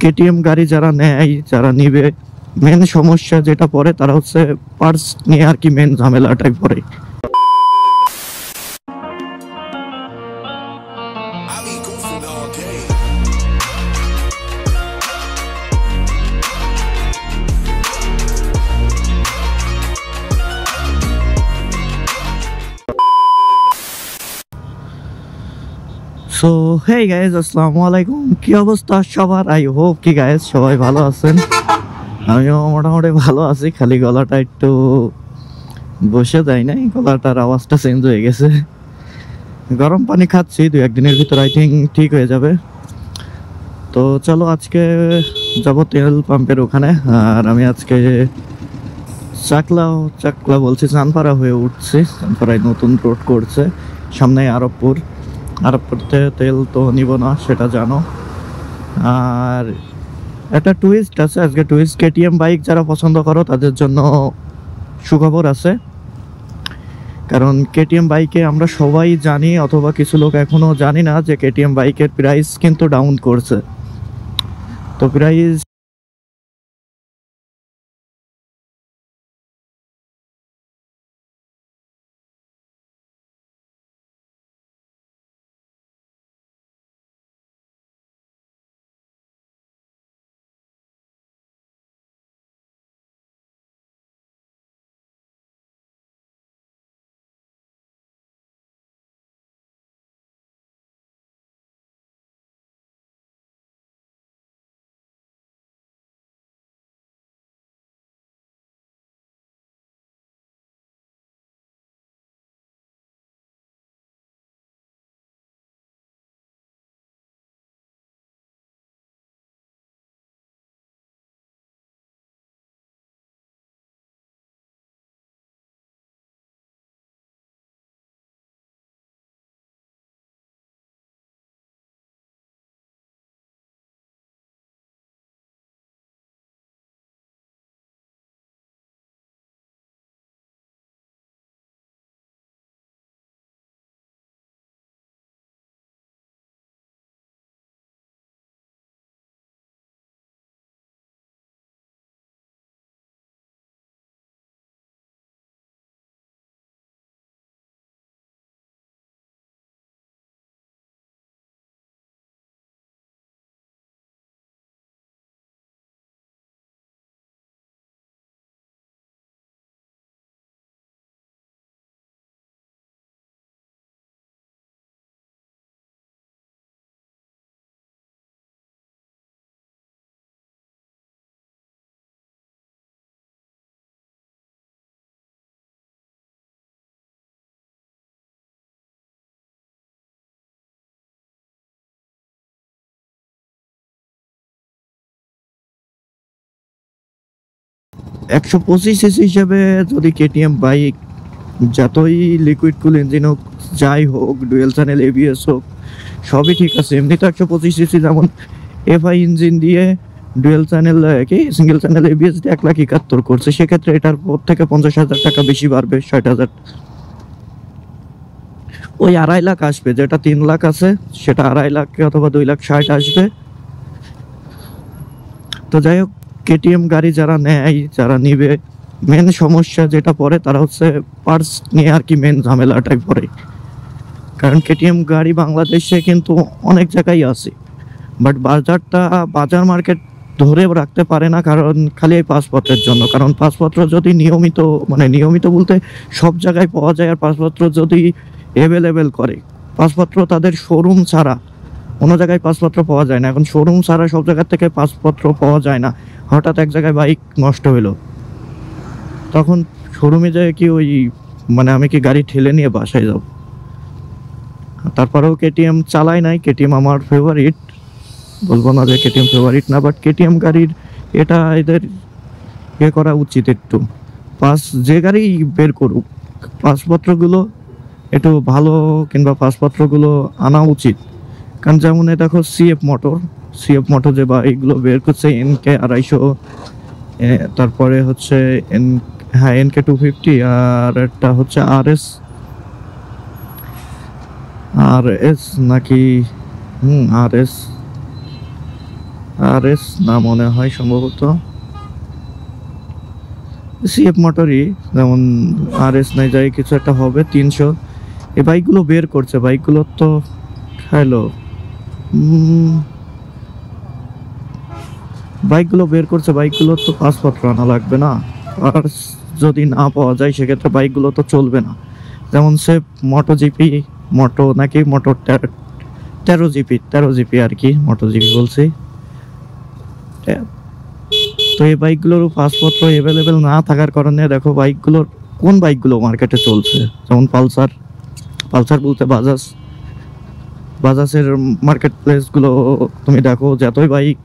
KTM গাড়ি যারা নেয়, যারা নিবে, মেন সমস্যা যেটা পড়ে তারা হচ্ছে পার্টস নিয়ে আর কি মেন ঝামেলাটাই পড়ে। সো হেই গাইজ, আসসালামু আলাইকুম। কি অবস্থা সবার? আই হোপ কি গাইজ সবাই ভালো আছেন। আমিও মোটামুটি ভালো আছি, খালি গলাটা একটু বসে যায় নাই, গলাটার আওয়াজটা চেঞ্জ হয়ে গেছে। গরম পানি খাচ্ছি, 2-1 দিনের ভিতর আই থিঙ্ক ঠিক হয়ে যাবে। তো চলো আজকে যাব তেল পাম্পের ওখানে। আর আমি আজকে চাকলা বলছি, চানপাড়া হয়ে উঠছি। চানপাড়ায় নতুন রোড করছে, সামনে আরবপুর থেকে তেল তো নিব না, সেটা জানো। আর একটা টুইস্ট আছে আজকে, টুইস্ট কেটিএম বাইক যারা পছন্দ করো তাদের জন্য সুখবর আছে। কারণ কেটিএম বাইকে আমরা সবাই জানি, অথবা কিছু লোক এখনো জানি না যে কেটিএম বাইকের প্রাইস কিন্তু ডাউন করছে। তো প্রাইস $125 হিসেবে যদি কেটিএম বাইক যতই লিকুইড কুল ইঞ্জিন হোক, যাই হোক, ডুয়েল চ্যানেল এবিএস হোক, সবই ঠিক আছে। এমনি তো 125 যেমন এফআই ইঞ্জিন দিয়ে ডুয়েল চ্যানেল কি সিঙ্গেল চ্যানেল এবিএস দিয়ে 1,71,000 করছে, সেক্ষেত্রে এটার পর থেকে 50,000 টাকা বেশি বাড়বে, 60,000। ওই 2.5 লাখ আসবে, যেটা 3 লাখ আছে সেটা 2.5 লাখ অথবা 2,60,000 আসবে। তো যাই হোক, কেটিএম গাড়ি যারা নেয়, যারা নিবে, মেন সমস্যা যেটা পড়ে তারা হচ্ছে পার্টস নিয়ে আর কি মেন ঝামেলাটাই পড়ে। কারণ কেটিএম গাড়ি বাংলাদেশে কিন্তু অনেক জায়গায় আছে, বাট বাজার মার্কেট ধরে রাখতে পারে না, কারণ খালি এই পাসপত্রের জন্য। কারণ পাসপত্র যদি নিয়মিত বলতে সব জায়গায় পাওয়া যায়, আর পাসপত্র যদি অ্যাভেলেবেল করে, পাসপত্র তাদের শোরুম ছাড়া কোনো জায়গায় পাসপত্র পাওয়া যায় না। এখন শোরুম ছাড়া সব জায়গা থেকে পাসপত্র পাওয়া যায় না। হঠাৎ এক জায়গায় বাইক নষ্ট হলো, তখন শোরুমে যায় কি ওই আমি কি গাড়ি ঠেলে নিয়ে বাসায় যাব? তারপরেও কেটিএম চালাই নাই, কেটিএম আমার ফেভারিট, বলবো না যে কেটিএম ফেভারিট না, বাট কেটিএম গাড়ির এটা এদের করা উচিত একটু। যে গাড়ি বের করুক, পাসপত্রগুলো একটু ভালো, কিংবা পাসপত্রগুলো আনা উচিত। কারণ যেমন দেখো সিএফ মোটর যে বাইকগুলো বের করছে, এনকে 250, তারপরে হচ্ছে এনকে 250, আর একটা হচ্ছে আরএস নাকি, আরএস, আর এস না মনে হয়, সম্ভবত সিএফ মোটরই, যেমন আর এস নাই যাই কিছু একটা হবে 300। এই বাইকগুলো বের করছে, বাইকগুলো তো খাইলো, বাইকগুলো বের করছে, বাইকগুলো তো পাসপত্র আনা লাগবে না? আর যদি না পাওয়া যায় সেক্ষেত্রে বাইকগুলো তো চলবে না। যেমন সে মোটো জিপি, মোটো নাকি মোটো 13 জিপি আর কি, মোটো জিপি বলছি। তো এই বাইকগুলোর পাসপত্র অ্যাভেলেবেল না থাকার কারণে দেখো বাইকগুলোর, কোন বাইকগুলো মার্কেটে চলছে, যেমন পালসার, পালসার বলতে বাজাজ, বাজাজের মার্কেট প্লেসগুলো তুমি দেখো, যতই বাইক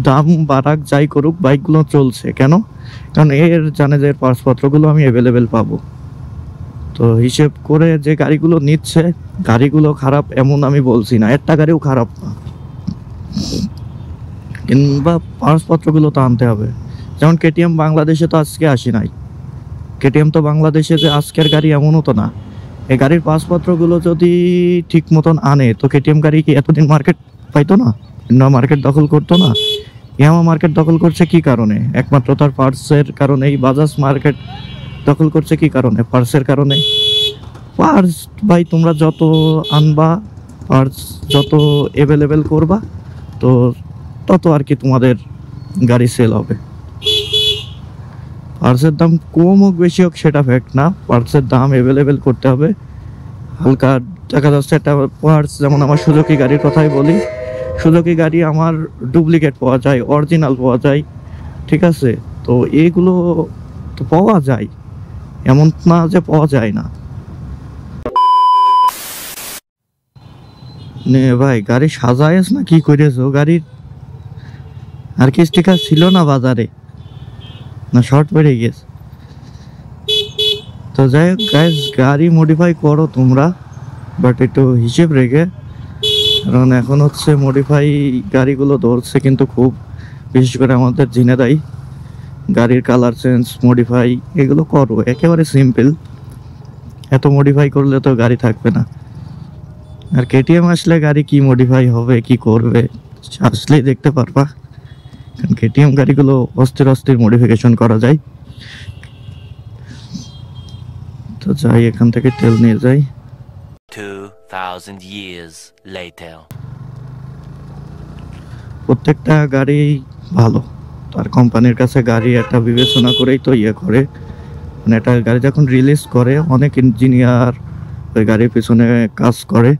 দাম বাড়াক যাই করুক বাইকগুলো চলছে কেন? কারণ এর জানে যে পাসপত্রগুলো আমি অ্যাভেলেবেল পাবো। তো হিসেব করে যে গাড়িগুলো নিচ্ছে, গাড়িগুলো খারাপ এমন আমি বলছি না, একটা গাড়িও খারাপ না, কিংবা কাগজপত্রগুলো তো আনতে হবে। যেমন কেটিএম বাংলাদেশে তো আজকে আসি নাই, কেটিএম তো বাংলাদেশে যে আজকের গাড়ি এমনও তো না। এই গাড়ির কাগজপত্রগুলো যদি ঠিক মতন আনে তো কেটিএম গাড়ি কি এতদিন মার্কেট পাইতো না, মার্কেট দখল করতো না? ইয়ামা মার্কেট দখল করছে কি কারণে? একমাত্র তার পার্টসের কারণেই। বাজাজ মার্কেট দখল করছে কি কারণে? পার্টসের কারণে। পার্টস ভাই তোমরা যত আনবা, পার্টস যত অ্যাভেলেবেল করবা, তো তত আর কি তোমাদের গাড়ি সেল হবে। পার্টসের দাম কম হোক বেশি হোক সেটা ফ্যাক্ট না, পার্টসের দাম অ্যাভেলেবেল করতে হবে। হালকা দেখা যাচ্ছে একটা পার্টস, যেমন আমার সুজুকি গাড়ির কথাই বলি, সুজুকি গাড়ি আমার ডুপ্লিকেট পাওয়া যায়, অরিজিনাল পাওয়া যায়, ঠিক আছে? তো এইগুলো তো পাওয়া যায়, এমন না যে পাওয়া যায় না। নে ভাই গাড়ি সাজায়স না কি করেছো গাড়ির? আর কি স্টিকার ছিল না বাজারে, না শর্ট পড়ে গেছে? তো যাই হোক গাইজ, গাড়ি মডিফাই করো তোমরা, বাট একটু হিসেব রেখে, কারণ এখন হচ্ছে মডিফাই গাড়িগুলো ধরছে কিন্তু খুব, বিশেষ করে আমাদের ঝিনাইদহ। গাড়ির কালার চেঞ্জ, মডিফাই এগুলো করো একেবারে সিম্পল, এত মডিফাই করলে তো গাড়ি থাকবে না। আর কেটিএম আসলে গাড়ি কি মডিফাই হবে কি করবে আসলেই দেখতে পারবা, কারণ কেটিএম গাড়িগুলো অস্থির অস্থির মডিফিকেশন করা যায়। তো যাই এখান থেকে তেল নিয়ে যাই। 2000 years later. প্রত্যেকটা গাড়ি ভালো, তার কোম্পানির কাছে গাড়ি একটা বিবেচনা করেই তো ইয়ে করে, মানে একটা গাড়ি যখন রিলিজ করে অনেক ইঞ্জিনিয়ার ওই গাড়ির পিছনে কাজ করে,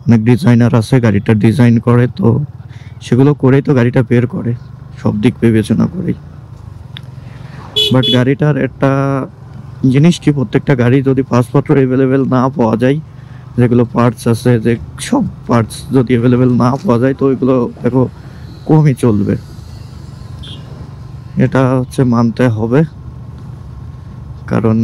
অনেক ডিজাইনার আছে গাড়িটা ডিজাইন করে, তো সেগুলো করেই তো গাড়িটা বের করে, সব দিক বিবেচনা করেই। বাট গাড়িটার একটা জিনিস কি, প্রত্যেকটা গাড়ি যদি পাসপত্র অ্যাভেলেবেল না পাওয়া যায়, যেগুলো পার্টস আছে, যে সব পার্টস যদি অ্যাভেলেবেল না পাওয়া যায় তো ওইগুলো দেখো কমই চলবে, এটা হচ্ছে মানতে হবে। কারণ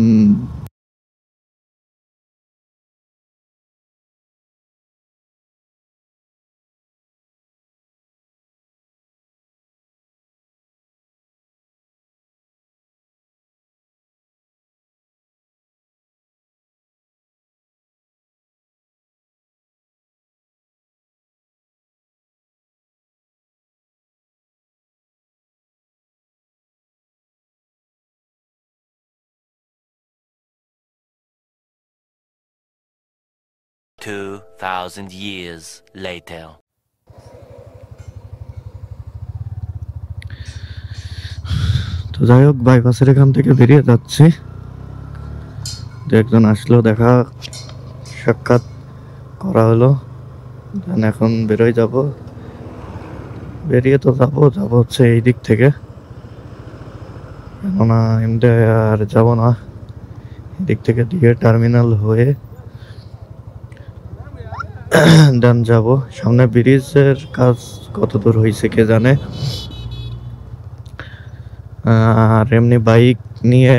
Two thousand years later. তো যাই হোক বাইপাসের এখান থেকে বেরিয়ে যাচ্ছি, একজন আসলো, দেখা সাক্ষাৎ করা হলো, এখন বেরোয় যাব, বেরিয়ে তো যাবো হচ্ছে এই দিক থেকে, কেননা এমনি আর যাব না, এদিক থেকে দিয়ে টার্মিনাল হয়ে দেন যাব সামনে। ব্রিজের কাজ কত দূর হয়েছে কে জানে। আর এমনি বাইক নিয়ে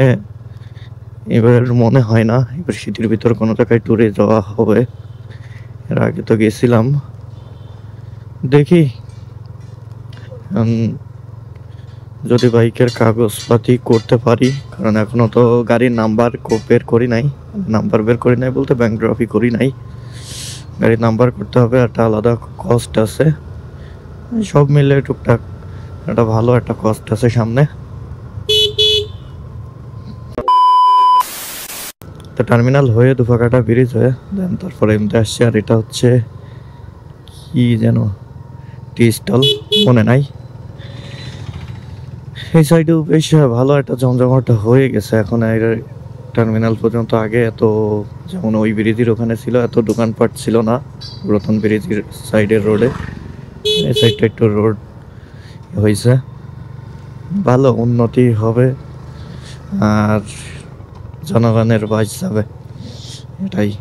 এবার মনে হয় না এবার সিটির ভিতর কোনো জায়গায় ট্যুরে যাওয়া হবে, এর আগে তো গেছিলাম, দেখি যদি বাইকের কাগজপাতি করতে পারি, কারণ এখনো তো গাড়ির নাম্বার বের করি নাই, বলতে ব্যাংকগ্রাফি করি নাই, গাড়ির নাম্বার করতে হবে, একটা আলাদা কস্ট আছে, সব মিলে টুকটাক একটা ভালো একটা কষ্ট আছে সামনে। তো টার্মিনাল হয়ে দুফাকাটা ব্রিজ হয়ে দেন তারপরে এমনি আসছে। আর এটা হচ্ছে কি যেন টি স্টল, মনে নাই। এই সাইডেও বেশ ভালো একটা জমজমাট হয়ে গেছে এখন। এর টার্মিনাল পর্যন্ত আগে এত, যেমন ওই ব্রিজের ওখানে ছিল, এত দোকানপাট ছিল না পুরাতন ব্রিজের সাইডের রোডে। এই সাইডটা একটু রোড হয়েছে, ভালো উন্নতি হবে আর জনগণের বাস যাবে, এটাই।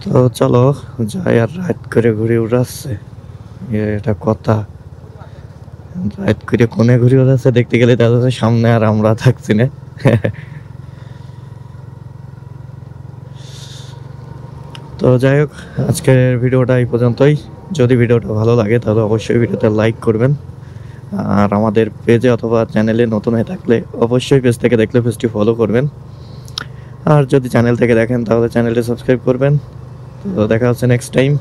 তো চলো যাই, আর রাত করে ঘুরে উড়াচ্ছে এটা কথা। রাত করে কোনে ঘুরে উড়াচ্ছে দেখতে গেলে তাদের সামনে আর আমরা থাকছি না। তো যাই হোক, আজকের ভিডিওটা এই পর্যন্তই। যদি ভিডিওটা ভালো লাগে তাহলে অবশ্যই ভিডিওতে লাইক করবেন। আর আমাদের পেজে অথবা চ্যানেলে নতুন হয়ে থাকলে অবশ্যই পেজ থেকে দেখলে পেজটি ফলো করবেন। আর যদি চ্যানেল থেকে দেখেন তাহলে চ্যানেলটি সাবস্ক্রাইব করবেন। তো দেখা হচ্ছে নেক্সট টাইম।